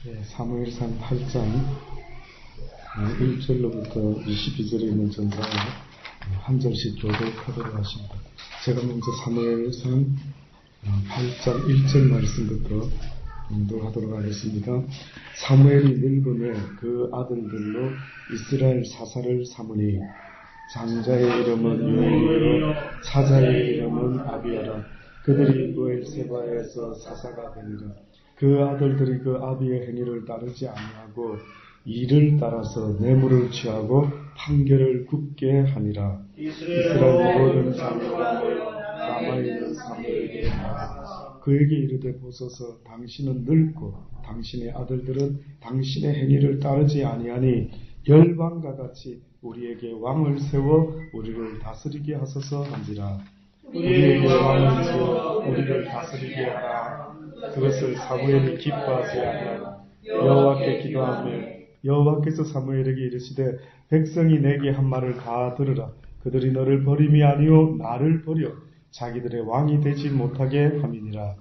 사무엘상 8장 1절로부터 22절에 있는 전사를 한 절씩 교독하도록 하십니다. 제가 먼저 사무엘상 8장 1절 말씀부터 공독하도록 하겠습니다. 사무엘이 늙음에 그 아들들로 이스라엘 사사를 삼으니 장자의 이름은 요엘이요 사자의 이름은 아비야라. 그들이 브엘세바에서 사사가 되니라. 그 아들들이 그 아비의 행위를 따르지 아니하고 이를 따라서 뇌물을 취하고 판결을 굽게 하니라. 이스라엘 모든 장로가 모여 라마에 있는 사무엘에게 말하라. 그에게 이르되 보소서, 당신은 늙고 당신의 아들들은 당신의 행위를 따르지 아니하니 열방과 같이 우리에게 왕을 세워 우리를 다스리게 하소서 한지라. 우리에게 왕을 세워 우리를 다스리게 하라. 그것을 사무엘이 기뻐하지 아니하고 여호와께 기도하며 여호와께서 사무엘에게 이르시되 백성이 내게 한 말을 다 들으라. 그들이 너를 버림이 아니요 나를 버려 자기들의 왕이 되지 못하게 함이니라.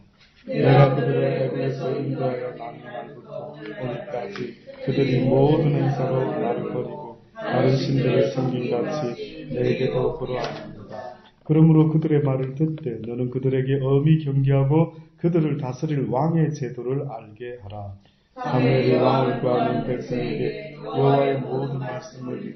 내가 그들을 애굽에서 인도하여 난 날부터 오늘까지 그들이 모든 행사로 나를 버리고 다른 신들을 섬김같이 내게도 불화합니다. 그러므로 그들의 말을 듣되 너는 그들에게 엄히 경계하고 그들을 다스릴 왕의 제도를 알게 하라. 사무엘이 왕을 구하는 백성에게 여호와의 모든 말씀을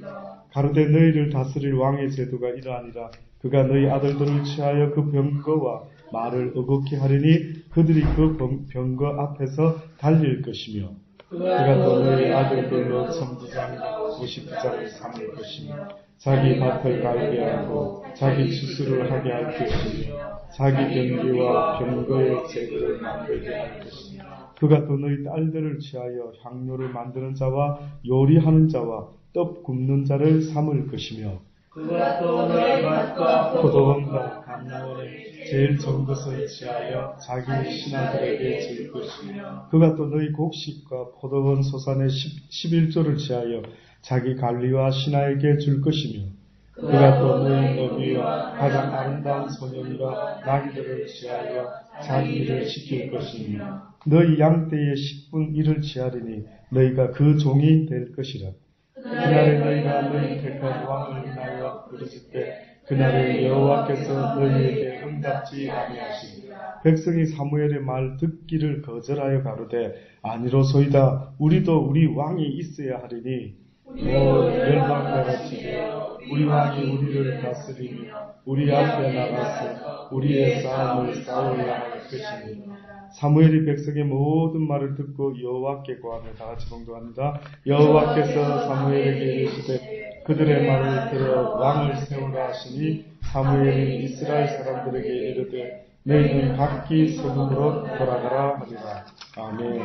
가로되 너희를 다스릴 왕의 제도가 이러하니라. 그가 너희 아들들을 취하여 그 병거와 말을 어겁게 하리니 그들이 그 병거 앞에서 달릴 것이며 그가 또 너희 아들들로 천부장 50부장을 삼을 것이며 자기 밭을 갈게 하고 자기 추수를 하게 할 것이며 자기 병기와 병거의 제도를 만들게 할 것이며 그가 또 너희 딸들을 취하여 향료를 만드는 자와 요리하는 자와 떡 굽는 자를 삼을 것이며 그가 또 너희 밭과 포도원과 감나원에 제일 좋은 것을 취하여 자기 신하들에게 줄 것이며 그가 또 너희 곡식과 포도원 소산의 11조를 취하여 자기 관리와 신하에게 줄 것이며 그가 또 너희 너비와 가장 아름다운 소년과 나귀들을 취하여 자기 일을 시킬 것이며 너희 양떼의 10분 1을 취하리니 너희가 그 종이 될 것이라. 그날에 너희가 너희 택한 왕을 인하여 부르실 때 그날에 여호와께서 너희에게 응답지 아니하시니 백성이 사무엘의 말 듣기를 거절하여 가로되 아니로소이다. 우리도 우리 왕이 있어야 하리니 열방과 같이 되어 우리 왕이 우리를 다스리며 우리 앞에 나가서 우리의 싸움을 싸우려 할 것이니 사무엘이 백성의 모든 말을 듣고 여호와께 구하며 다같이 봉독합니다. 여호와께서 사무엘에게 이르시되 그들의 말을 들어 왕을 세우라 하시니 사무엘이 이스라엘 사람들에게 이르되 너희는 각기 세금으로 돌아가라 하리라. 아멘.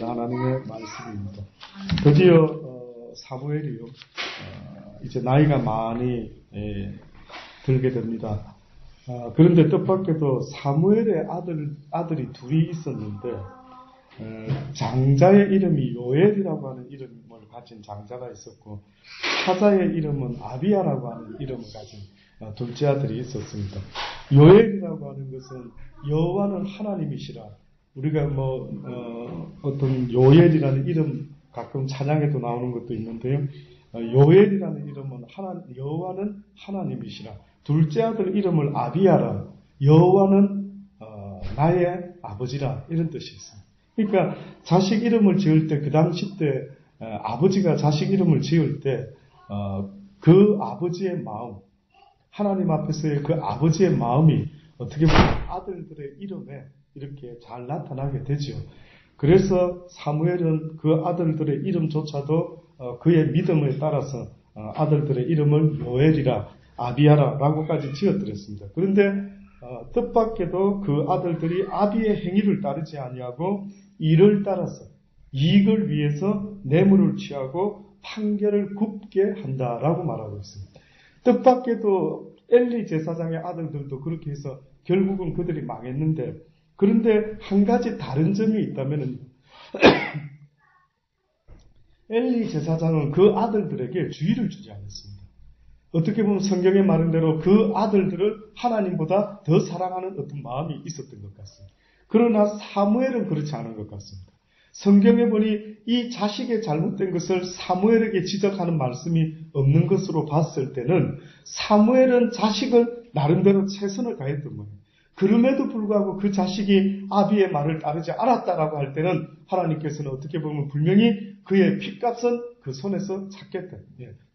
하나님의 말씀입니다. 드디어 사무엘이요 이제 나이가 많이 들게 됩니다. 그런데 뜻밖에도 사무엘의 아들이 둘이 있었는데 장자의 이름이 요엘이라고 하는 이름을 가진 장자가 있었고 사자의 이름은 아비야라고 하는 이름을 가진 둘째 아들이 있었습니다. 요엘이라고 하는 것은 여호와는 하나님이시라. 우리가 어떤 요엘이라는 이름 가끔 찬양에도 나오는 것도 있는데요. 요엘이라는 이름은 여호와는 하나님이시라. 둘째 아들 이름을 아비야라. 여호와는 나의 아버지라. 이런 뜻이 있습니다. 그러니까 자식 이름을 지을 때 그 당시 때 아버지가 자식 이름을 지을 때 그 아버지의 마음, 하나님 앞에서의 그 아버지의 마음이 어떻게 보면 아들들의 이름에 이렇게 잘 나타나게 되죠. 그래서 사무엘은 그 아들들의 이름조차도 그의 믿음에 따라서 아들들의 이름을 요엘이라 아비야라라고까지 지어드렸습니다. 그런데 뜻밖에도 그 아들들이 아비의 행위를 따르지 아니하고 이를 따라서 이익을 위해서 뇌물을 취하고 판결을 굽게 한다라고 말하고 있습니다. 뜻밖에도 엘리 제사장의 아들들도 그렇게 해서 결국은 그들이 망했는데 그런데 한 가지 다른 점이 있다면 엘리 제사장은 그 아들들에게 주의를 주지 않았습니다. 어떻게 보면 성경에 말한 대로 그 아들들을 하나님보다 더 사랑하는 어떤 마음이 있었던 것 같습니다. 그러나 사무엘은 그렇지 않은 것 같습니다. 성경에 보니 이 자식의 잘못된 것을 사무엘에게 지적하는 말씀이 없는 것으로 봤을 때는 사무엘은 자식을 나름대로 최선을 다했던 거예요. 그럼에도 불구하고 그 자식이 아비의 말을 따르지 않았다라고 할 때는 하나님께서는 어떻게 보면 분명히 그의 핏값은 그 손에서 찾겠다.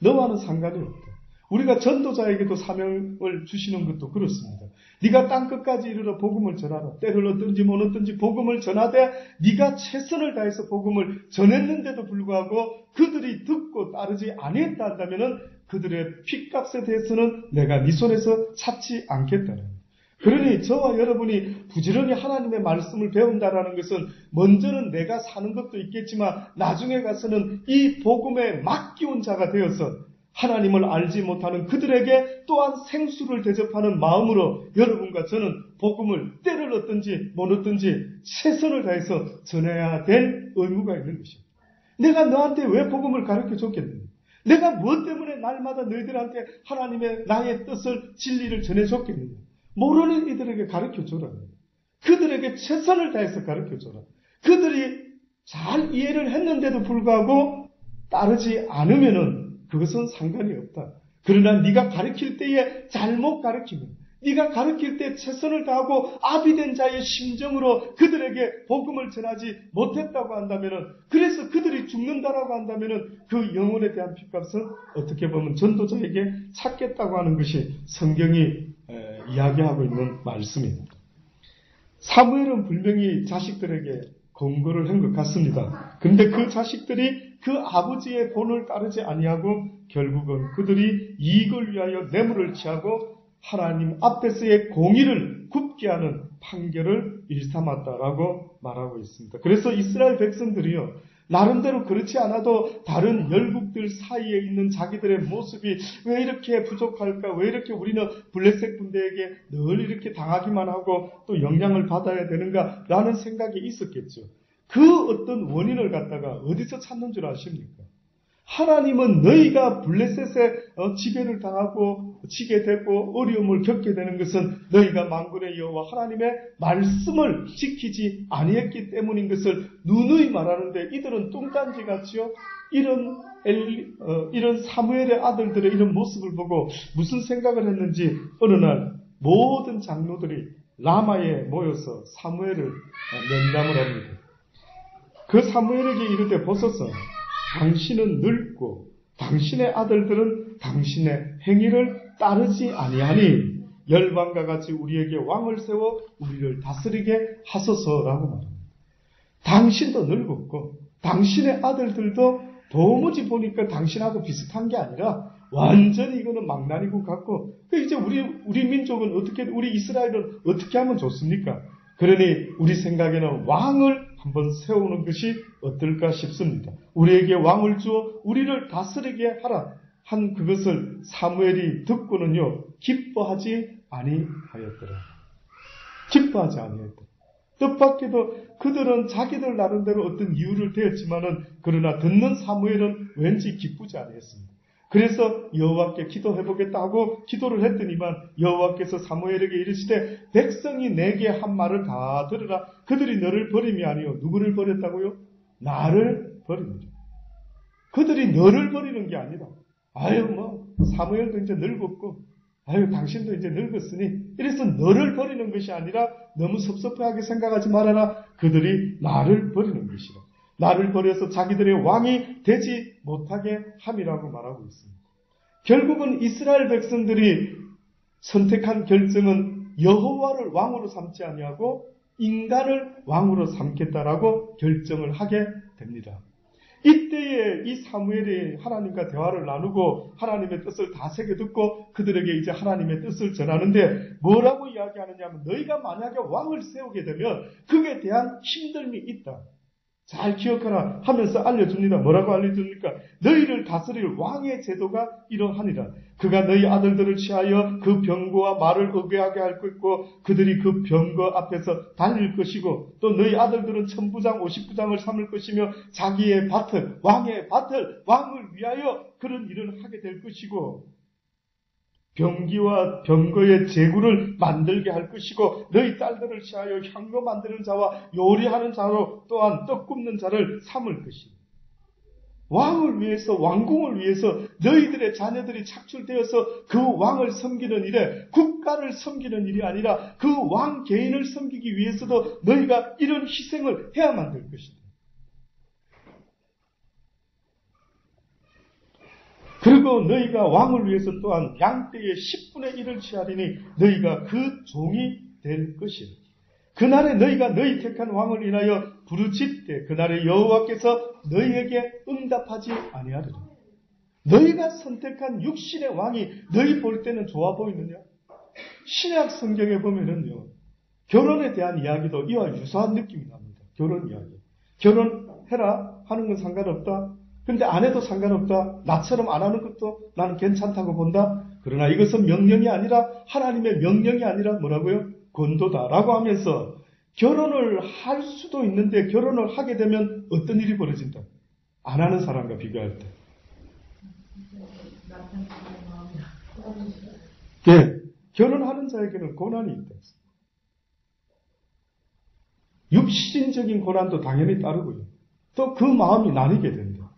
너와는 상관이 없다. 우리가 전도자에게도 사명을 주시는 것도 그렇습니다. 네가 땅끝까지 이르러 복음을 전하라. 때를 얻든지 못 얻든지 복음을 전하되 네가 최선을 다해서 복음을 전했는데도 불구하고 그들이 듣고 따르지 아니했다 한다면 그들의 핏값에 대해서는 내가 네 손에서 찾지 않겠다는. 그러니 저와 여러분이 부지런히 하나님의 말씀을 배운다라는 것은 먼저는 내가 사는 것도 있겠지만 나중에 가서는 이 복음에 맡기운 자가 되어서 하나님을 알지 못하는 그들에게 또한 생수를 대접하는 마음으로 여러분과 저는 복음을 때를 얻든지 못 얻든지 최선을 다해서 전해야 될 의무가 있는 것입니다. 내가 너한테 왜 복음을 가르쳐 줬겠느냐? 내가 무엇 때문에 날마다 너희들한테 하나님의 나의 뜻을 진리를 전해 줬겠느냐? 모르는 이들에게 가르쳐 줘라. 그들에게 최선을 다해서 가르쳐 줘라. 그들이 잘 이해를 했는데도 불구하고 따르지 않으면은 그것은 상관이 없다. 그러나 네가 가르칠 때에 잘못 가르치면, 네가 가르칠 때 최선을 다하고 아비된 자의 심정으로 그들에게 복음을 전하지 못했다고 한다면, 그래서 그들이 죽는다라고 한다면 그 영혼에 대한 핏값은 어떻게 보면 전도자에게 찾겠다고 하는 것이 성경이 이야기하고 있는 말씀입니다. 사무엘은 분명히 자식들에게 권고를 한 것 같습니다. 그런데 그 자식들이 그 아버지의 본을 따르지 아니하고 결국은 그들이 이익을 위하여 뇌물을 취하고 하나님 앞에서의 공의를 굽게 하는 판결을 일삼았다라고 말하고 있습니다. 그래서 이스라엘 백성들이요, 나름대로 그렇지 않아도 다른 열국들 사이에 있는 자기들의 모습이 왜 이렇게 부족할까? 왜 이렇게 우리는 블레셋 군대에게 늘 이렇게 당하기만 하고 또 영향을 받아야 되는가? 라는 생각이 있었겠죠. 그 어떤 원인을 갖다가 어디서 찾는 줄 아십니까? 하나님은 너희가 블레셋의 지배를 당하고 지게 되고 어려움을 겪게 되는 것은 너희가 만군의 여호와 하나님의 말씀을 지키지 아니했기 때문인 것을 누누이 말하는데 이들은 뚱딴지 같지요. 이런 사무엘의 아들들의 이런 모습을 보고 무슨 생각을 했는지 어느 날 모든 장로들이 라마에 모여서 사무엘을 면담을 합니다. 그 사무엘에게 이르되 보소서, 당신은 늙고 당신의 아들들은 당신의 행위를 따르지 아니하니 열방과 같이 우리에게 왕을 세워 우리를 다스리게 하소서라고 말합니다. 당신도 늙었고 당신의 아들들도 도무지 보니까 당신하고 비슷한 게 아니라 완전히 이거는 망나니국 같고, 이제 우리 민족은 어떻게, 우리 이스라엘은 어떻게 하면 좋습니까? 그러니 우리 생각에는 왕을 한번 세우는 것이 어떨까 싶습니다. 우리에게 왕을 주어 우리를 다스리게 하라 한 그것을 사무엘이 듣고는요, 기뻐하지 아니하였더라. 기뻐하지 아니하였더라. 뜻밖에도 그들은 자기들 나름대로 어떤 이유를 대었지만은, 그러나 듣는 사무엘은 왠지 기쁘지 아니했습니다. 그래서 여호와께 기도해보겠다 하고 기도를 했더니만 여호와께서 사무엘에게 이르시되 백성이 내게 한 말을 다 들으라. 그들이 너를 버림이 아니요 누구를 버렸다고요? 나를 버립니다. 그들이 너를 버리는 게 아니라 사무엘도 이제 늙었고 당신도 이제 늙었으니 이래서 너를 버리는 것이 아니라 너무 섭섭하게 생각하지 말아라. 그들이 나를 버리는 것이라. 나를 버려서 자기들의 왕이 되지 못하게 함이라고 말하고 있습니다. 결국은 이스라엘 백성들이 선택한 결정은 여호와를 왕으로 삼지 아니하고 인간을 왕으로 삼겠다라고 결정을 하게 됩니다. 이때에 이 사무엘이 하나님과 대화를 나누고 하나님의 뜻을 다 새겨 듣고 그들에게 이제 하나님의 뜻을 전하는데 뭐라고 이야기하느냐 하면, 너희가 만약에 왕을 세우게 되면 그에 대한 힘듦이 있다. 잘 기억하라 하면서 알려줍니다. 뭐라고 알려줍니까? 너희를 다스릴 왕의 제도가 이러하니라. 그가 너희 아들들을 취하여 그 병거와 말을 어괴하게 할 것이고 그들이 그 병거 앞에서 달릴 것이고 또 너희 아들들은 1000부장 50부장을 삼을 것이며 자기의 왕의 밭을 왕을 위하여 그런 일을 하게 될 것이고 병기와 병거의 제구를 만들게 할 것이고 너희 딸들을 취하여 향로 만드는 자와 요리하는 자로 또한 떡 굽는 자를 삼을 것이다. 왕을 위해서, 왕궁을 위해서 너희들의 자녀들이 착출되어서 그 왕을 섬기는 일에 국가를 섬기는 일이 아니라 그 왕 개인을 섬기기 위해서도 너희가 이런 희생을 해야만 될 것이다. 그리고 너희가 왕을 위해서 또한 양떼의 10분의 1을 취하리니 너희가 그 종이 될 것이다. 그날에 너희가 너희 택한 왕을 인하여 부르짖되 그날에 여호와께서 너희에게 응답하지 아니하리라. 너희가 선택한 육신의 왕이 너희 볼 때는 좋아 보이느냐? 신약 성경에 보면은요, 결혼에 대한 이야기도 이와 유사한 느낌이 납니다. 결혼 이야기. 결혼해라 하는 건 상관없다. 근데 안 해도 상관없다. 나처럼 안 하는 것도 나는 괜찮다고 본다. 그러나 이것은 명령이 아니라 하나님의 명령이 아니라 뭐라고요? 권도다라고 하면서 결혼을 할 수도 있는데 결혼을 하게 되면 어떤 일이 벌어진다? 안 하는 사람과 비교할 때. 예, 결혼하는 자에게는 고난이 있다. 육신적인 고난도 당연히 따르고요. 또 그 마음이 나뉘게 된다.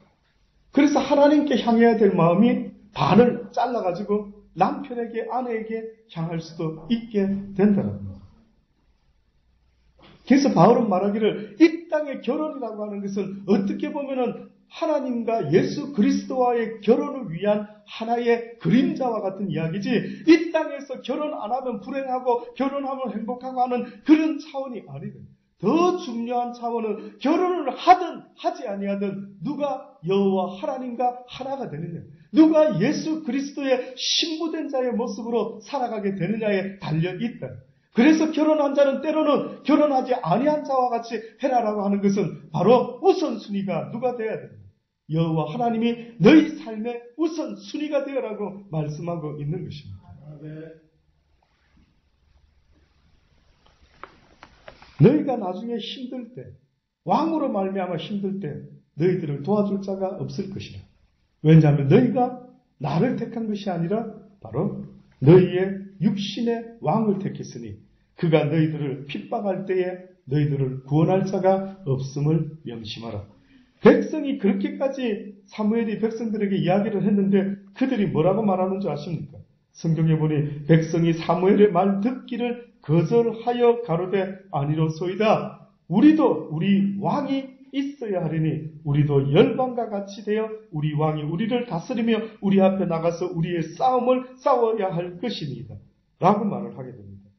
그래서 하나님께 향해야 될 마음이 반을 잘라가지고 남편에게, 아내에게 향할 수도 있게 된다는 겁니다. 그래서 바울은 말하기를 이 땅의 결혼이라고 하는 것은 어떻게 보면은 하나님과 예수 그리스도와의 결혼을 위한 하나의 그림자와 같은 이야기지, 이 땅에서 결혼 안 하면 불행하고 결혼하면 행복하고 하는 그런 차원이 아니거든요. 더 중요한 차원은 결혼을 하든 하지 아니하든 누가 여호와 하나님과 하나가 되느냐, 누가 예수 그리스도의 신부된 자의 모습으로 살아가게 되느냐에 달려있다. 그래서 결혼한 자는 때로는 결혼하지 아니한 자와 같이 해라라고 하는 것은 바로 우선순위가 누가 되어야 됩니다. 여호와 하나님이 너희 삶의 우선순위가 되어라고 말씀하고 있는 것입니다. 너희가 나중에 힘들 때, 왕으로 말미암아 힘들 때 너희들을 도와줄 자가 없을 것이라. 왜냐하면 너희가 나를 택한 것이 아니라 바로 너희의 육신의 왕을 택했으니 그가 너희들을 핍박할 때에 너희들을 구원할 자가 없음을 명심하라. 백성이 그렇게까지 사무엘이 백성들에게 이야기를 했는데 그들이 뭐라고 말하는 줄 아십니까? 성경에 보니 백성이 사무엘의 말 듣기를 거절하여 가로되 아니로소이다. 우리도 우리 왕이 있어야 하리니 우리도 열방과 같이 되어 우리 왕이 우리를 다스리며 우리 앞에 나가서 우리의 싸움을 싸워야 할 것이니이다. 라고 말을 하게 됩니다.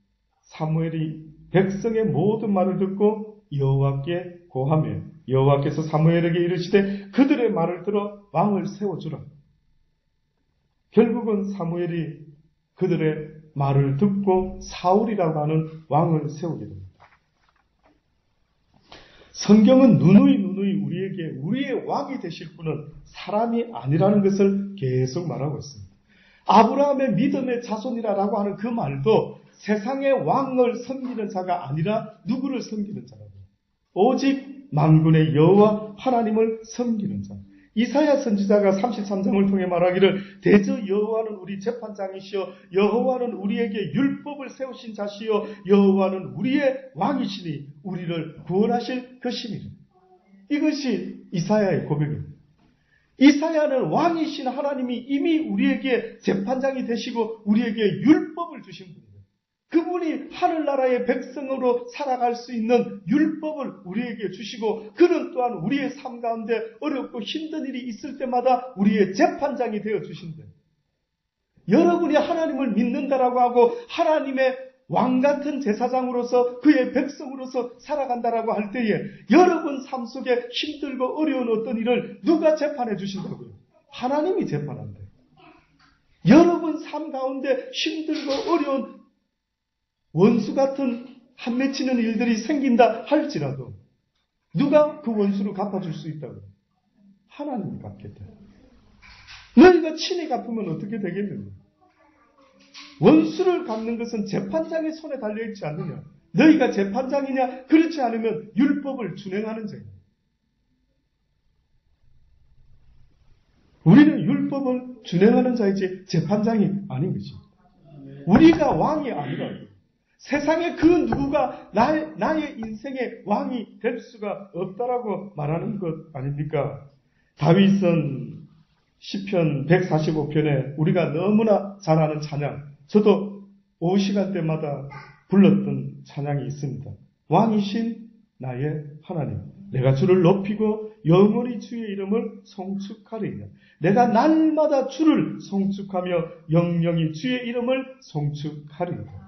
사무엘이 백성의 모든 말을 듣고 여호와께 고하며 여호와께서 사무엘에게 이르시되 그들의 말을 들어 왕을 세워주라. 결국은 사무엘이 그들의 말을 듣고 사울이라고 하는 왕을 세우게 됩니다. 성경은 누누이 우리에게 우리의 왕이 되실 분은 사람이 아니라는 것을 계속 말하고 있습니다. 아브라함의 믿음의 자손이라고 하는 그 말도 세상의 왕을 섬기는 자가 아니라 누구를 섬기는 자라고. 오직 만군의 여호와 하나님을 섬기는 자. 이사야 선지자가 33장을 통해 말하기를 대저 여호와는 우리 재판장이시여 여호와는 우리에게 율법을 세우신 자시여 여호와는 우리의 왕이시니 우리를 구원하실 것이니라. 이것이 이사야의 고백입니다. 이사야는 왕이신 하나님이 이미 우리에게 재판장이 되시고 우리에게 율법을 주신 분입니다. 그분이 하늘나라의 백성으로 살아갈 수 있는 율법을 우리에게 주시고 그는 또한 우리의 삶 가운데 어렵고 힘든 일이 있을 때마다 우리의 재판장이 되어 주신다. 여러분이 하나님을 믿는다라고 하고 하나님의 왕같은 제사장으로서 그의 백성으로서 살아간다라고 할 때에 여러분 삶 속에 힘들고 어려운 어떤 일을 누가 재판해 주신다고요? 하나님이 재판한다. 여러분 삶 가운데 힘들고 어려운 원수 같은 한 맺히는 일들이 생긴다 할지라도 누가 그 원수를 갚아줄 수 있다고요? 하나님이 갚겠다. 너희가 친히 갚으면 어떻게 되겠느냐? 원수를 갚는 것은 재판장의 손에 달려있지 않느냐? 너희가 재판장이냐? 그렇지 않으면 율법을 준행하는 자입니다. 우리는 율법을 준행하는 자이지 재판장이 아닌 것입니다. 우리가 왕이 아니라 세상에 그 누구가 나의 인생의 왕이 될 수가 없다라고 말하는 것 아닙니까? 다윗은 시편 145편에 우리가 너무나 잘 아는 찬양, 저도 오후 시간대마다 불렀던 찬양이 있습니다. 왕이신 나의 하나님, 내가 주를 높이고 영원히 주의 이름을 송축하리이다. 내가 날마다 주를 송축하며 영영히 주의 이름을 송축하리이다.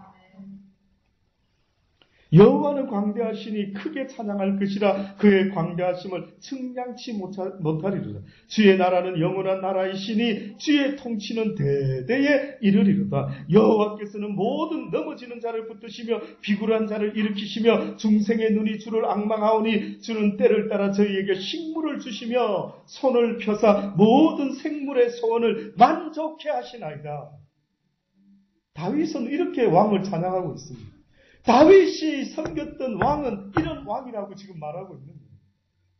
여호와는 광대하시니 크게 찬양할 것이라. 그의 광대하심을 측량치 못하리로다. 주의 나라는 영원한 나라이시니 주의 통치는 대대에 이르리로다. 여호와께서는 모든 넘어지는 자를 붙드시며 비굴한 자를 일으키시며 중생의 눈이 주를 앙망하오니 주는 때를 따라 저희에게 식물을 주시며 손을 펴사 모든 생물의 소원을 만족해 하시나이다. 다윗은 이렇게 왕을 찬양하고 있습니다. 다윗이 섬겼던 왕은 이런 왕이라고 지금 말하고 있는 거예요.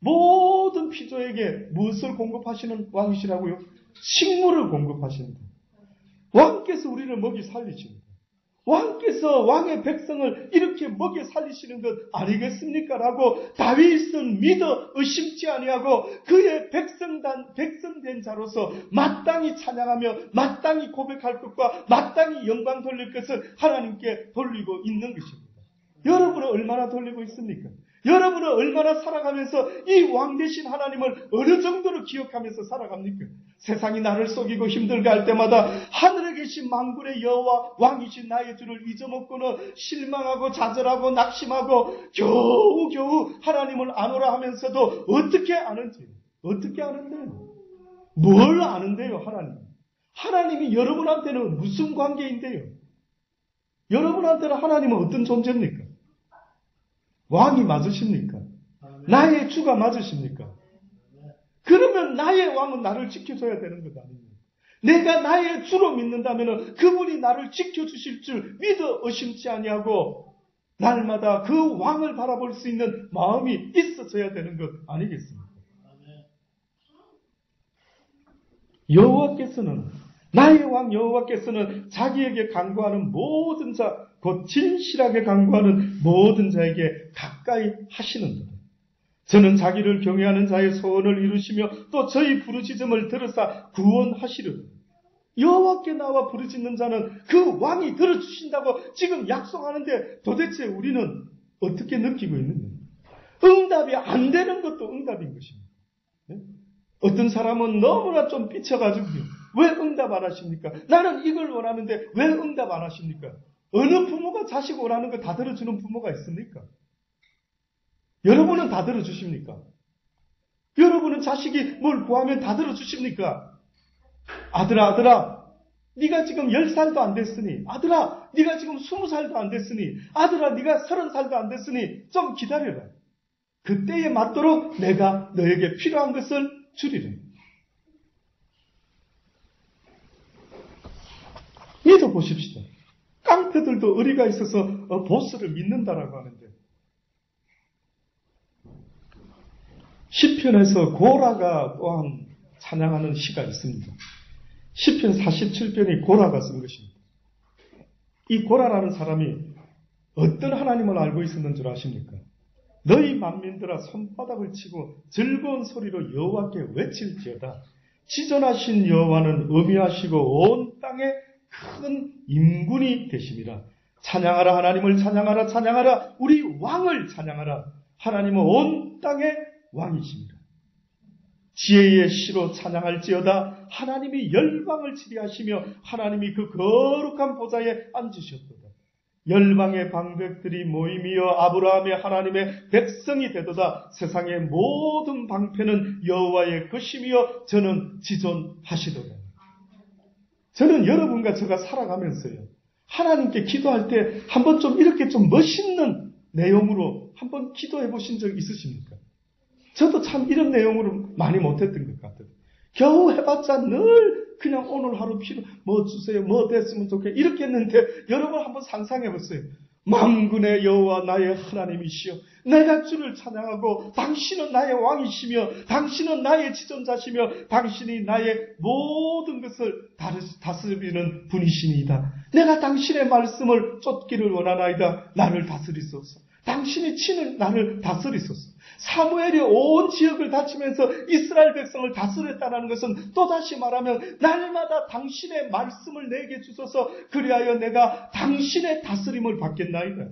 모든 피조에게 무엇을 공급하시는 왕이시라고요? 식물을 공급하신다. 왕께서 우리를 먹이 살리십니다. 왕께서 왕의 백성을 이렇게 먹여 살리시는 것 아니겠습니까? 라고 다윗은 믿어 의심치 아니하고 그의 백성된 자로서 마땅히 찬양하며 마땅히 고백할 것과 마땅히 영광 돌릴 것을 하나님께 돌리고 있는 것입니다. 여러분은 얼마나 돌리고 있습니까? 여러분은 얼마나 살아가면서 이 왕 되신 하나님을 어느 정도로 기억하면서 살아갑니까? 세상이 나를 속이고 힘들게 할 때마다 하늘에 계신 만군의 여호와 왕이신 나의 주를 잊어먹고는 실망하고 좌절하고 낙심하고 겨우 하나님을 아노라 하면서도 어떻게 아는지, 어떻게 아는데요? 뭘 아는데요, 하나님? 하나님이 여러분한테는 무슨 관계인데요? 여러분한테는 하나님은 어떤 존재입니까? 왕이 맞으십니까? 나의 주가 맞으십니까? 그러면 나의 왕은 나를 지켜줘야 되는 것 아닙니까? 내가 나의 주로 믿는다면 그분이 나를 지켜주실 줄 믿어 의심치 아니하고 날마다 그 왕을 바라볼 수 있는 마음이 있어져야 되는 것 아니겠습니까? 여호와께서는, 나의 왕 여호와께서는 자기에게 간구하는 모든 자, 곧 진실하게 간구하는 모든 자에게 가까이 하시는 것. 저는 자기를 경외하는 자의 소원을 이루시며 또 저희 부르짖음을 들으사 구원하시리로다. 여호와께 나와 부르짖는 자는 그 왕이 들어주신다고 지금 약속하는데 도대체 우리는 어떻게 느끼고 있는가? 응답이 안 되는 것도 응답인 것입니다. 네? 어떤 사람은 너무나 좀 삐쳐가지고 왜 응답 안 하십니까? 나는 이걸 원하는데 왜 응답 안 하십니까? 어느 부모가 자식 원하는 거 다 들어주는 부모가 있습니까? 여러분은 다 들어주십니까? 여러분은 자식이 뭘 구하면 다 들어주십니까? 아들아, 네가 지금 10살도 안 됐으니, 아들아, 네가 지금 20살도 안 됐으니, 아들아, 네가 30살도 안 됐으니 좀 기다려라. 그때에 맞도록 내가 너에게 필요한 것을 주리라. 믿어보십시다. 깡패들도 의리가 있어서 보스를 믿는다라고 하는데, 시편에서 고라가 또한 찬양하는 시가 있습니다. 시편 47편이 고라가 쓴 것입니다. 이 고라라는 사람이 어떤 하나님을 알고 있었는 줄 아십니까? 너희 만민들아 손바닥을 치고 즐거운 소리로 여호와께 외칠지어다. 지존하신 여호와는 엄위하시고 온 땅에 큰 임군이 되심이라. 찬양하라, 하나님을 찬양하라, 찬양하라, 우리 왕을 찬양하라. 하나님은 온 땅의 왕이십니다. 지혜의 시로 찬양할지어다. 하나님이 열방을 치리하시며 하나님이 그 거룩한 보좌에 앉으셨도다. 열방의 방백들이 모임이여 아브라함의 하나님의 백성이 되도다. 세상의 모든 방패는 여호와의 것이며 저는 지존하시도다. 저는 여러분과 제가 살아가면서요, 하나님께 기도할 때 한번 좀 이렇게 좀 멋있는 내용으로 한번 기도해 보신 적 있으십니까? 저도 참 이런 내용으로 많이 못했던 것 같아요. 겨우 해봤자 늘 그냥 오늘 하루 뭐 주세요, 뭐 됐으면 좋겠 이렇게 했는데 여러분 한번 상상해 보세요. 만군의 여호와 나의 하나님이시여, 내가 주를 찬양하고 당신은 나의 왕이시며 당신은 나의 지존자시며 당신이 나의 모든 것을 다스리는 분이시니이다. 내가 당신의 말씀을 쫓기를 원하나이다. 나를 다스리소서. 당신이 친히 나를 다스리소서. 사무엘이 온 지역을 다치면서 이스라엘 백성을 다스렸다는 것은 또다시 말하면 날마다 당신의 말씀을 내게 주소서. 그리하여 내가 당신의 다스림을 받겠나이다.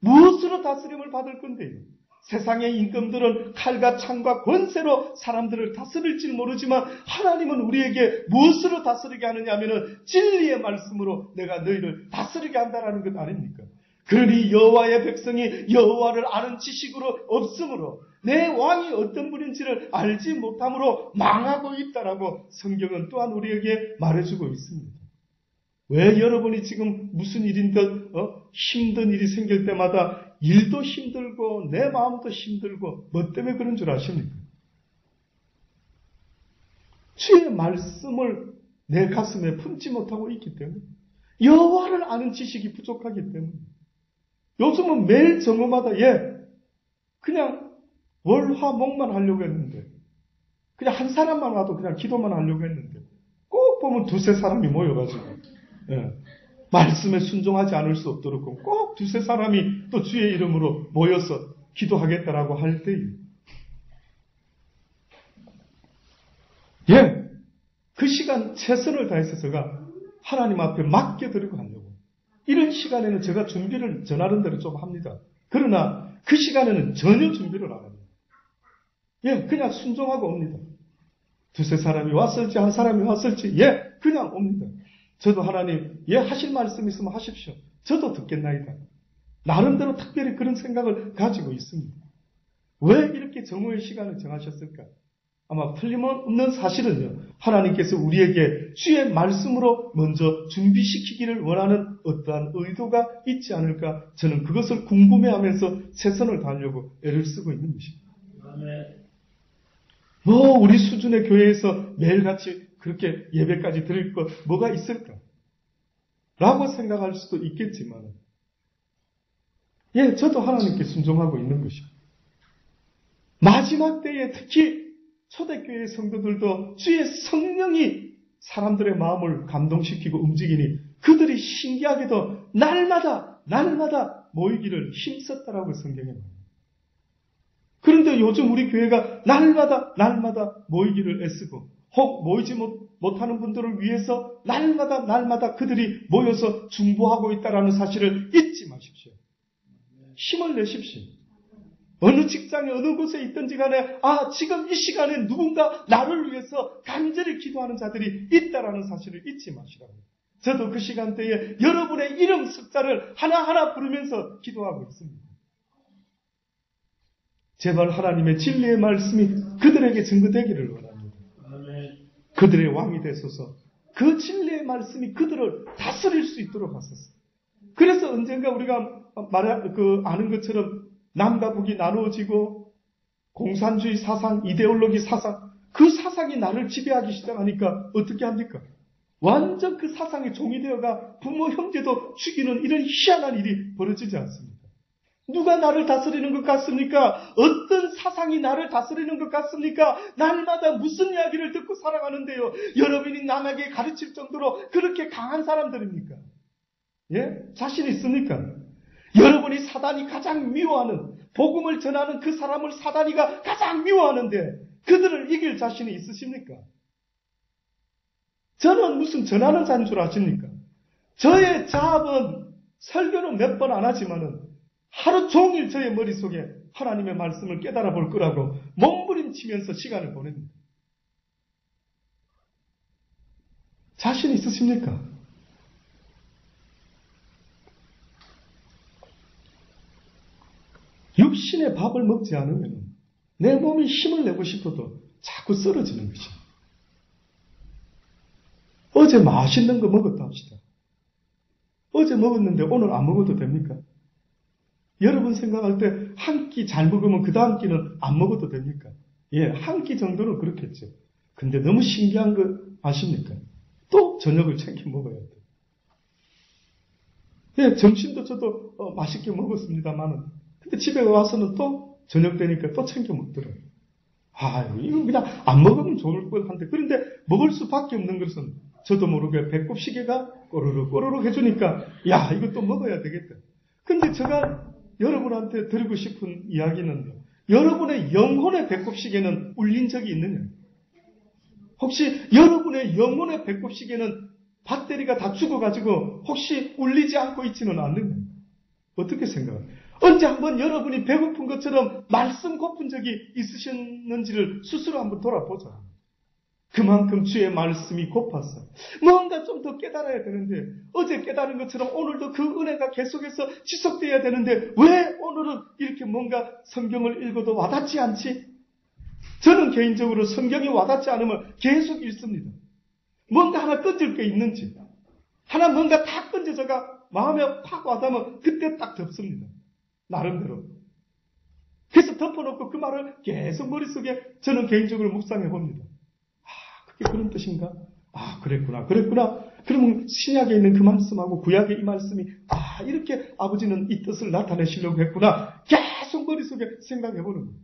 무엇으로 다스림을 받을 건데요? 세상의 임금들은 칼과 창과 권세로 사람들을 다스릴지 모르지만 하나님은 우리에게 무엇으로 다스리게 하느냐 하면은 진리의 말씀으로 내가 너희를 다스리게 한다는 것 아닙니까? 그러니 여호와의 백성이 여호와를 아는 지식으로 없으므로 내 왕이 어떤 분인지를 알지 못함으로 망하고 있다라고 성경은 또한 우리에게 말해주고 있습니다. 왜 여러분이 지금 무슨 일인든 힘든 일이 생길 때마다 일도 힘들고 내 마음도 힘들고 뭐 때문에 그런 줄 아십니까? 주의 말씀을 내 가슴에 품지 못하고 있기 때문에, 여호와를 아는 지식이 부족하기 때문에. 요즘은 매일 정오마다 그냥 월화목만 하려고 했는데, 그냥 한 사람만 와도 그냥 기도만 하려고 했는데 꼭 보면 두세 사람이 모여가지고 말씀에 순종하지 않을 수 없도록 꼭 두세 사람이 또 주의 이름으로 모여서 기도하겠다라고 할 때에 그 시간 최선을 다해서 제가 하나님 앞에 맡겨드리고 하려고. 이런 시간에는 제가 준비를 전하는 대로 좀 합니다. 그러나 그 시간에는 전혀 준비를 안 합니다. 그냥 순종하고 옵니다. 두세 사람이 왔을지 한 사람이 왔을지 그냥 옵니다. 저도 하나님 하실 말씀 있으면 하십시오. 저도 듣겠나이다. 나름대로 특별히 그런 생각을 가지고 있습니다. 왜 이렇게 정오의 시간을 정하셨을까? 아마 틀림없는 사실은요, 하나님께서 우리에게 주의 말씀으로 먼저 준비시키기를 원하는 어떠한 의도가 있지 않을까, 저는 그것을 궁금해하면서 최선을 다하려고 애를 쓰고 있는 것입니다. 우리 수준의 교회에서 매일같이 그렇게 예배까지 드릴 것 뭐가 있을까? 라고 생각할 수도 있겠지만, 저도 하나님께 순종하고 있는 것입니다. 마지막 때에 특히 초대교회 성도들도 주의 성령이 사람들의 마음을 감동시키고 움직이니 그들이 신기하게도 날마다 모이기를 힘썼다라고 성경에 말합니다. 그런데 요즘 우리 교회가 날마다 모이기를 애쓰고, 혹 모이지 못하는 분들을 위해서 날마다 그들이 모여서 중보하고 있다는 사실을 잊지 마십시오. 힘을 내십시오. 어느 직장에 어느 곳에 있든지 간에 지금 이 시간에 누군가 나를 위해서 간절히 기도하는 자들이 있다라는 사실을 잊지 마시라고. 저도 그 시간대에 여러분의 이름 숫자를 하나하나 부르면서 기도하고 있습니다. 제발 하나님의 진리의 말씀이 그들에게 증거되기를 원합니다. 그들의 왕이 되소서. 그 진리의 말씀이 그들을 다스릴 수 있도록 하소서. 그래서 언젠가 우리가 아는 것처럼 남과 북이 나누어지고 공산주의 사상, 이데올로기 사상, 그 사상이 나를 지배하기 시작하니까 어떻게 합니까? 완전 그 사상의 종이 되어가 부모, 형제도 죽이는 이런 희한한 일이 벌어지지 않습니까? 누가 나를 다스리는 것 같습니까? 어떤 사상이 나를 다스리는 것 같습니까? 날마다 무슨 이야기를 듣고 살아가는데요. 여러분이 남에게 가르칠 정도로 그렇게 강한 사람들입니까? 자신 있습니까? 여러분이 사단이 가장 미워하는, 복음을 전하는 그 사람을 사단이가 가장 미워하는데 그들을 이길 자신이 있으십니까? 저는 무슨 전하는 자인 줄 아십니까? 저의 자업은 설교는 몇 번 안 하지만은 하루 종일 저의 머릿속에 하나님의 말씀을 깨달아 볼 거라고 몸부림치면서 시간을 보냅니다. 자신 있으십니까? 육신의 밥을 먹지 않으면 내 몸이 힘을 내고 싶어도 자꾸 쓰러지는 것입니다. 어제 맛있는 거 먹었다 합시다. 어제 먹었는데 오늘 안 먹어도 됩니까? 여러분 생각할 때 한 끼 잘 먹으면 그 다음 끼는 안 먹어도 됩니까? 한 끼 정도는 그렇겠죠. 근데 너무 신기한 거 아십니까? 또 저녁을 챙겨 먹어야 돼요. 예, 점심도 저도 맛있게 먹었습니다만은, 근데 집에 와서는 또 저녁 되니까 또 챙겨 먹더라고요. 이거 그냥 안 먹으면 좋을 뻔한데, 그런데 먹을 수밖에 없는 것은 저도 모르게 배꼽 시계가 꼬르륵 해주니까, 야, 이것도 먹어야 되겠다. 근데 제가 여러분한테 드리고 싶은 이야기는, 여러분의 영혼의 배꼽 시계는 울린 적이 있느냐? 혹시 여러분의 영혼의 배꼽 시계는 배터리가 다 죽어가지고 혹시 울리지 않고 있지는 않느냐? 어떻게 생각합니까? 언제 한번 여러분이 배고픈 것처럼 말씀 고픈 적이 있으셨는지를 스스로 한번 돌아보자. 그만큼 주의 말씀이 고팠어. 뭔가 좀 더 깨달아야 되는데, 어제 깨달은 것처럼 오늘도 그 은혜가 계속해서 지속돼야 되는데, 왜 오늘은 이렇게 뭔가 성경을 읽어도 와닿지 않지? 저는 개인적으로 성경이 와닿지 않으면 계속 읽습니다. 뭔가 하나 던질 게 있는지, 하나 뭔가 딱 던져져가 마음에 팍 와닿으면 그때 딱 덮습니다. 나름대로. 그래서 덮어놓고 그 말을 계속 머릿속에 저는 개인적으로 묵상해 봅니다. 그게 그런 뜻인가? 그랬구나. 그러면 신약에 있는 그 말씀하고 구약의 이 말씀이 이렇게 아버지는 이 뜻을 나타내시려고 했구나. 계속 머릿속에 생각해 보는 거예요.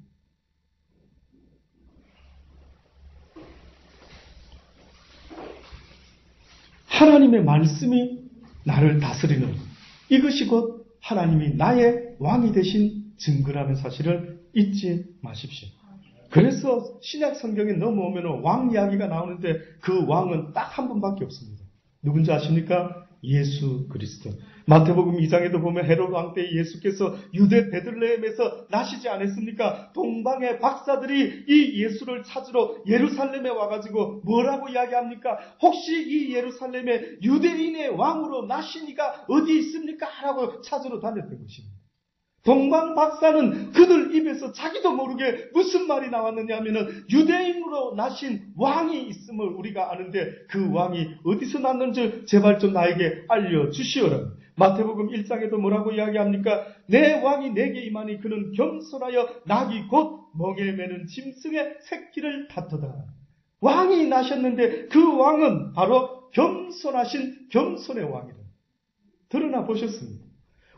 하나님의 말씀이 나를 다스리는, 이것이 곧 하나님이 나의 왕이 되신 증거라는 사실을 잊지 마십시오. 그래서 신약 성경에 넘어오면 왕 이야기가 나오는데 그 왕은 딱 한 분밖에 없습니다. 누군지 아십니까? 예수 그리스도. 마태복음 2장에도 보면 헤롯 왕 때 예수께서 유대 베들레헴에서 나시지 않았습니까? 동방의 박사들이 이 예수를 찾으러 예루살렘에 와가지고 뭐라고 이야기합니까? 혹시 이 예루살렘에 유대인의 왕으로 나신 이가 어디 있습니까? 라고 찾으러 다녔던 것입니다. 동방 박사는 그들 입에서 자기도 모르게 무슨 말이 나왔느냐 하면은 유대인으로 나신 왕이 있음을 우리가 아는데 그 왕이 어디서 났는지 제발 좀 나에게 알려주시오라. 마태복음 1장에도 뭐라고 이야기합니까? 내 왕이 내게 임하니 그는 겸손하여 낙이 곧 멍에 매는 짐승의 새끼를 다투다. 왕이 나셨는데 그 왕은 바로 겸손하신 겸손의 왕이다. 드러나 보셨습니다.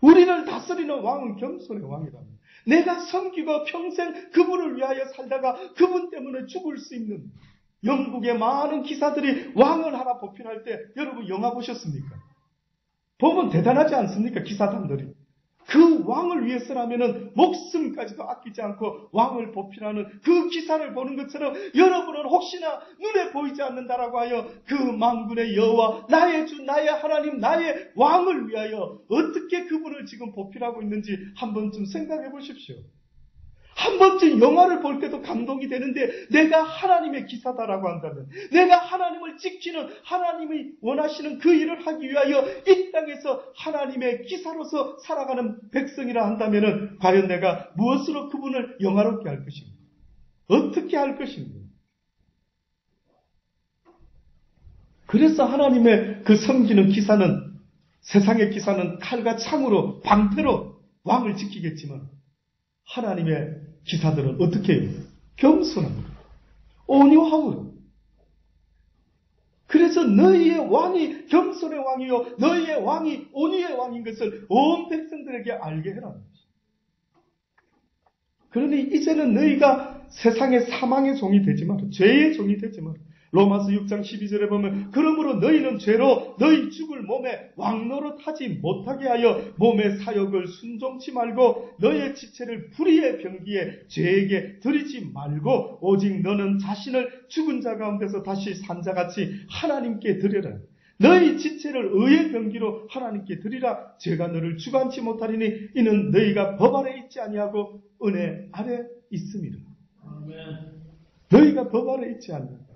우리를 다스리는 왕은 겸손의 왕이랍니다. 내가 섬기고 평생 그분을 위하여 살다가 그분 때문에 죽을 수 있는, 영국의 많은 기사들이 왕을 하나 보필할 때 여러분 영화 보셨습니까? 보면 대단하지 않습니까? 기사단들이. 그 왕을 위해서라면은 목숨까지도 아끼지 않고 왕을 보필하는 그 기사를 보는 것처럼 여러분은 혹시나 눈에 보이지 않는다라고 하여 그 만군의 여호와 나의 주 나의 하나님 나의 왕을 위하여 어떻게 그분을 지금 보필하고 있는지 한 번쯤 생각해 보십시오. 한 번쯤 영화를 볼 때도 감동이 되는데 내가 하나님의 기사다라고 한다면, 내가 하나님을 지키는 하나님이 원하시는 그 일을 하기 위하여 이 땅에서 하나님의 기사로서 살아가는 백성이라 한다면 과연 내가 무엇으로 그분을 영화롭게 할 것인가? 어떻게 할 것인가? 그래서 하나님의 그 섬기는 기사는, 세상의 기사는 칼과 창으로 방패로 왕을 지키겠지만 하나님의 기사들은 어떻게 해요? 겸손합니다. 온유함으로. 그래서 너희의 왕이 겸손의 왕이요 너희의 왕이 온유의 왕인 것을 온 백성들에게 알게 해라. 그러니 이제는 너희가 세상의 사망의 종이 되지 마라. 죄의 종이 되지 마라. 로마서 6장 12절에 보면 그러므로 너희는 죄로 너희 죽을 몸에 왕노릇하지 못하게 하여 몸의 사욕을 순종치 말고 너희의 지체를 불의의 병기에 죄에게 드리지 말고 오직 너는 자신을 죽은 자 가운데서 다시 산 자같이 하나님께 드려라. 너희 지체를 의의 병기로 하나님께 드리라. 죄가 너를 주관치 못하리니 이는 너희가 법 아래 있지 아니하고 은혜 아래 있음이라. 너희가 법 아래 있지 않는다.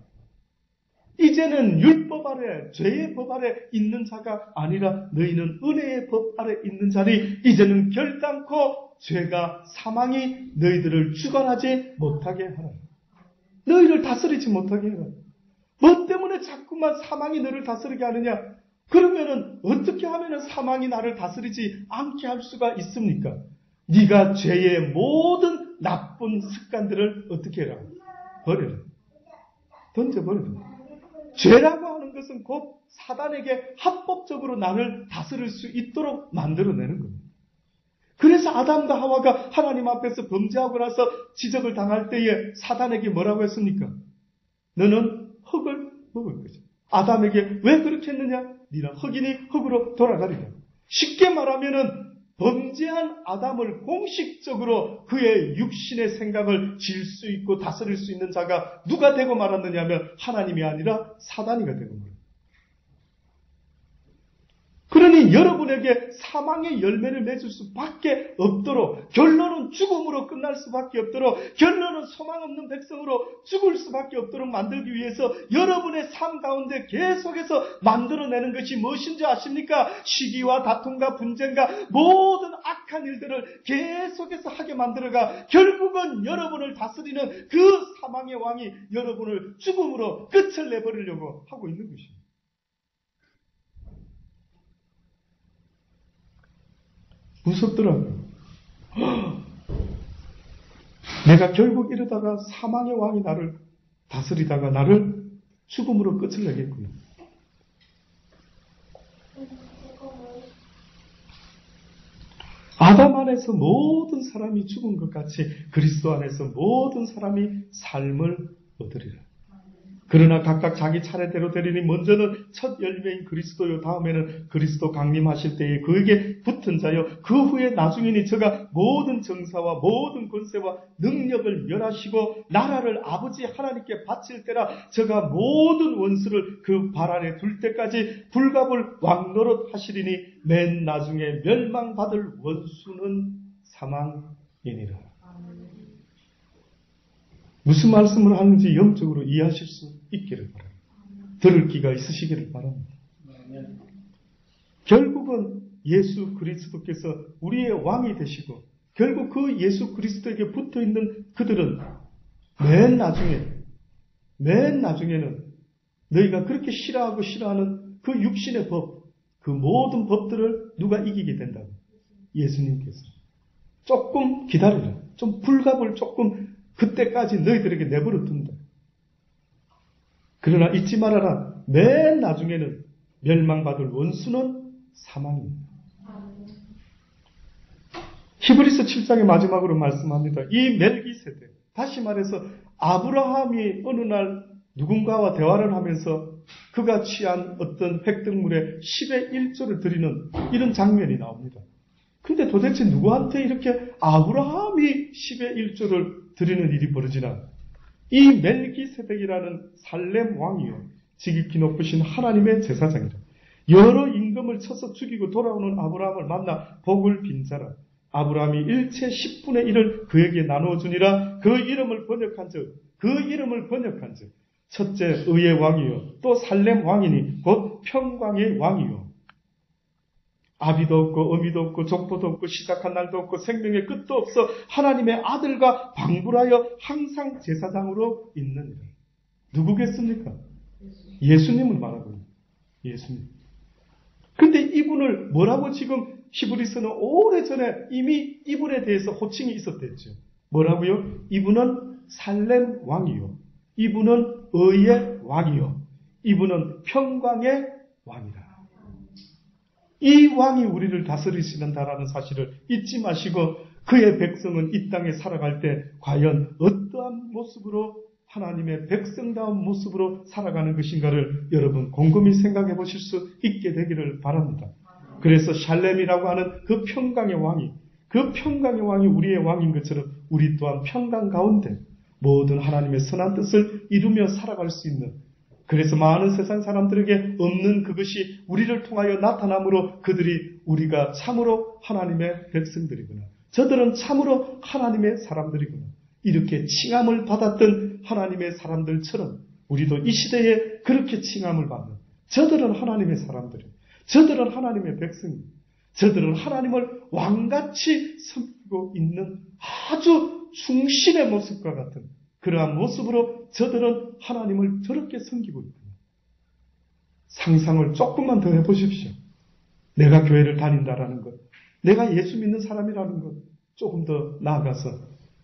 이제는 율법 아래, 죄의 법 아래 있는 자가 아니라 너희는 은혜의 법 아래 있는 자리. 이제는 결단코 죄가 사망이 너희들을 주관하지 못하게 하라. 너희를 다스리지 못하게 해라. 뭐 때문에 자꾸만 사망이 너를 다스리게 하느냐? 그러면은 어떻게 하면은 사망이 나를 다스리지 않게 할 수가 있습니까? 네가 죄의 모든 나쁜 습관들을 어떻게 해라? 버려라. 던져버려라. 죄라고 하는 것은 곧 사단에게 합법적으로 나를 다스릴 수 있도록 만들어내는 겁니다. 그래서 아담과 하와가 하나님 앞에서 범죄하고 나서 지적을 당할 때에 사단에게 뭐라고 했습니까? 너는 흙을 먹을 거죠. 아담에게 왜 그렇게 했느냐? 네는 흙이니 흙으로 돌아가리라. 쉽게 말하면은 범죄한 아담을 공식적으로 그의 육신의 생각을 질 수 있고 다스릴 수 있는 자가 누가 되고 말았느냐 하면 하나님이 아니라 사단이가 되고 말았습니다. 그러니 여러분에게 사망의 열매를 맺을 수밖에 없도록, 결론은 죽음으로 끝날 수밖에 없도록, 결론은 소망 없는 백성으로 죽을 수밖에 없도록 만들기 위해서 여러분의 삶 가운데 계속해서 만들어내는 것이 무엇인지 아십니까? 시기와 다툼과 분쟁과 모든 악한 일들을 계속해서 하게 만들어가 결국은 여러분을 다스리는 그 사망의 왕이 여러분을 죽음으로 끝을 내버리려고 하고 있는 것입니다. 무섭더라고요. 내가 결국 이러다가 사망의 왕이 나를 다스리다가 나를 죽음으로 끝을 내겠구나. 아담 안에서 모든 사람이 죽은 것 같이 그리스도 안에서 모든 사람이 삶을 얻으리라. 그러나 각각 자기 차례대로 되리니 먼저는 첫 열매인 그리스도요, 다음에는 그리스도 강림하실 때에 그에게 붙은 자요, 그 후에 나중이니 저가 모든 정사와 모든 권세와 능력을 멸하시고 나라를 아버지 하나님께 바칠 때라 저가 모든 원수를 그 발 아래 둘 때까지 불갑을 왕노릇 하시리니 맨 나중에 멸망받을 원수는 사망이니라. 무슨 말씀을 하는지 영적으로 이해하실 수 있기를 바랍니다. 들을 귀가 있으시기를 바랍니다. 결국은 예수 그리스도께서 우리의 왕이 되시고 결국 그 예수 그리스도에게 붙어있는 그들은 맨 나중에는 너희가 그렇게 싫어하고 싫어하는 그 육신의 법, 그 모든 법들을 누가 이기게 된다고? 예수님께서. 조금 기다려라. 좀 불갑을 조금 그때까지 너희들에게 내버려 둔다. 그러나 잊지 말아라. 맨 나중에는 멸망받을 원수는 사망입니다. 히브리서 7장의 마지막으로 말씀합니다. 이 멜기세덱, 다시 말해서 아브라함이 어느 날 누군가와 대화를 하면서 그가 취한 어떤 획득물의 10의 1조를 드리는 이런 장면이 나옵니다. 근데 도대체 누구한테 이렇게 아브라함이 10의 1조를 드리는 일이 벌어지나? 이 멜기세덱이라는 살렘 왕이요, 지극히 높으신 하나님의 제사장이라. 여러 임금을 쳐서 죽이고 돌아오는 아브라함을 만나 복을 빈 자라. 아브라함이 일체 10분의 1을 그에게 나누어 주니라. 그 이름을 번역한 즉 첫째 의의 왕이요 또 살렘 왕이니 곧 평강의 왕이요, 아비도 없고 어미도 없고 족보도 없고 시작한 날도 없고 생명의 끝도 없어 하나님의 아들과 방불하여 항상 제사장으로 있느니라. 누구겠습니까? 예수님을 말하고 있는 예수님. 근데 이분을 뭐라고 지금 히브리서는 오래전에 이미 이분에 대해서 호칭이 있었댔죠. 뭐라고요? 이분은 살렘 왕이요, 이분은 의의 왕이요, 이분은 평강의 왕이다. 이 왕이 우리를 다스리시는다라는 사실을 잊지 마시고 그의 백성은 이 땅에 살아갈 때 과연 어떠한 모습으로 하나님의 백성다운 모습으로 살아가는 것인가를 여러분 곰곰이 생각해 보실 수 있게 되기를 바랍니다. 그래서 샬렘이라고 하는 그 평강의 왕이 우리의 왕인 것처럼 우리 또한 평강 가운데 모든 하나님의 선한 뜻을 이루며 살아갈 수 있는, 그래서 많은 세상 사람들에게 없는 그것이 우리를 통하여 나타나므로 그들이 우리가 참으로 하나님의 백성들이구나, 저들은 참으로 하나님의 사람들이구나, 이렇게 칭함을 받았던 하나님의 사람들처럼 우리도 이 시대에 그렇게 칭함을 받는, 저들은 하나님의 사람들이에요. 저들은 하나님의 백성이에요. 저들은 하나님을 왕같이 섬기고 있는 아주 충신의 모습과 같은 그러한 모습으로 저들은 하나님을 저렇게 섬기고 있구나. 상상을 조금만 더 해보십시오. 내가 교회를 다닌다라는 것, 내가 예수 믿는 사람이라는 것, 조금 더 나아가서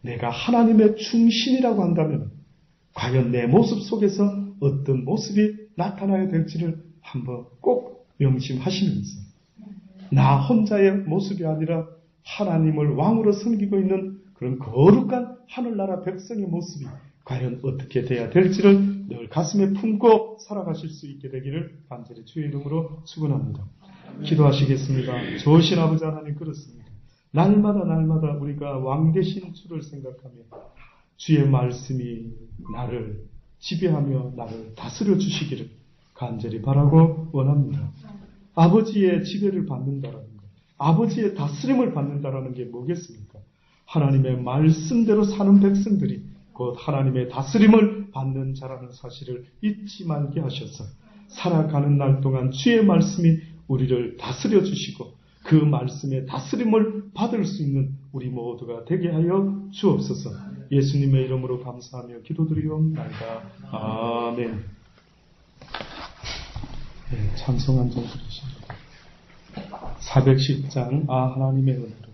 내가 하나님의 충신이라고 한다면 과연 내 모습 속에서 어떤 모습이 나타나야 될지를 한번 꼭 명심하시면서 나 혼자의 모습이 아니라 하나님을 왕으로 섬기고 있는 그런 거룩한 하늘나라 백성의 모습이 과연 어떻게 돼야 될지를 늘 가슴에 품고 살아가실 수 있게 되기를 간절히 주의 이름으로 축원합니다. 기도하시겠습니다. 좋으신 아버지 하나님, 그렇습니다. 날마다 우리가 왕 되신 주를 생각하며 주의 말씀이 나를 지배하며 나를 다스려 주시기를 간절히 바라고 원합니다. 아버지의 지배를 받는다라는 것, 아버지의 다스림을 받는다라는 게 뭐겠습니까? 하나님의 말씀대로 사는 백성들이 곧 하나님의 다스림을 받는 자라는 사실을 잊지 말게 하셔서 살아가는 날 동안 주의 말씀이 우리를 다스려 주시고 그 말씀의 다스림을 받을 수 있는 우리 모두가 되게 하여 주옵소서. 예수님의 이름으로 감사하며 기도드리옵나이다. 아멘. 네, 찬송 한 장 드리십니다. 410장 하나님의 은혜로